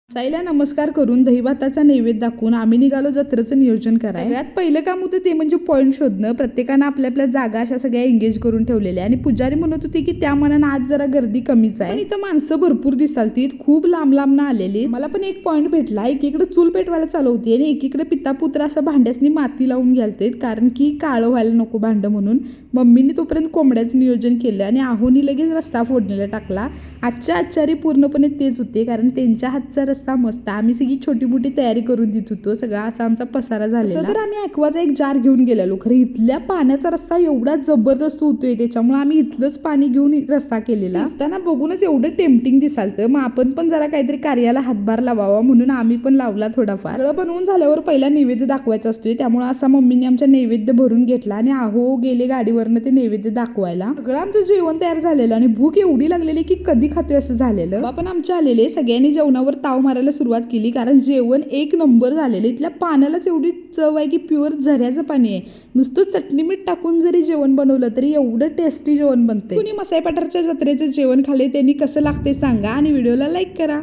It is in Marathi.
साईला नमस्कार करून दहीभाताचा नैवेद्य दाखवून आम्ही निघालो जत्रेचं नियोजन करायला. सगळ्यात पहिलं काम होतं ते म्हणजे पॉईंट शोधणं. प्रत्येकानं आपल्या आपल्या जागा अशा सगळ्या एंगेज करून ठेवलेल्या आणि पुजारी म्हणत होती की त्या मनानं आज जरा गर्दी कमीच आहे. पण इथं माणसं भरपूर दिसालती, खूप लांब लांब आलेली. मला पण एक पॉईंट भेटला. एकीकडे चूल पेटवायला चालू होती आणि एकीकडे पिता पुत्र असं भांड्यासनी माती लावून घ्यालते, कारण की काळं व्हायला नको भांड म्हणून. मम्मीने तोपर्यंत कोंबड्याचं नियोजन केलं आणि आहोनी लगेच रस्ता फोडणीला टाकला. आजच्या आचारी पूर्णपणे तेच होते, कारण त्यांच्या हातचा रस्ता मस्त. आम्ही सगळी छोटी मोठी तयारी करून देत होतो. सगळा असा आमचा पसारा झाला. तर आम्ही ॲक्वाचा एक जार घेऊन गेलेलो. खरं इथल्या पाण्याचा रस्ता एवढा जबरदस्त होतोय, त्याच्यामुळे आम्ही इथलंच पाणी घेऊन रस्ता केलेला. असताना बघूनच एवढं टेम्पटिंग दिसालतं. मग आपण पण जरा काहीतरी कार्याला हातभार लावावा म्हणून आम्ही पण लावला थोडाफार. सगळं बनवून झाल्यावर पहिला नैवेद्य दाखवायचा असतोय, त्यामुळे असा मम्मीने आमच्या नैवेद्य भरून घेतला आणि आहो गेले गाडीवरनं ते नैवेद्य दाखवायला. सगळं आमचं जेवण तयार झालेलं आणि भूक एवढी लागलेली की कधी खातोय असं झालेलं. बाबा पण आमच्या आलेले सगळ्यांनी जेवणावर ताव मारायला सुरुवात केली, कारण जेवण एक नंबर झालेलं. इथल्या पाण्यालाच एवढी चव आहे की प्युअर झऱ्याचं पाणी आहे. नुसतं चटणी मीठ टाकून जरी जेवण बनवलं तरी एवढं टेस्टी जेवण बनते. कुणी मसाई पठारच्या जत्रेचं जेवण खाल्ले त्यांनी कसं लागते सांगा आणि व्हिडिओला लाईक करा.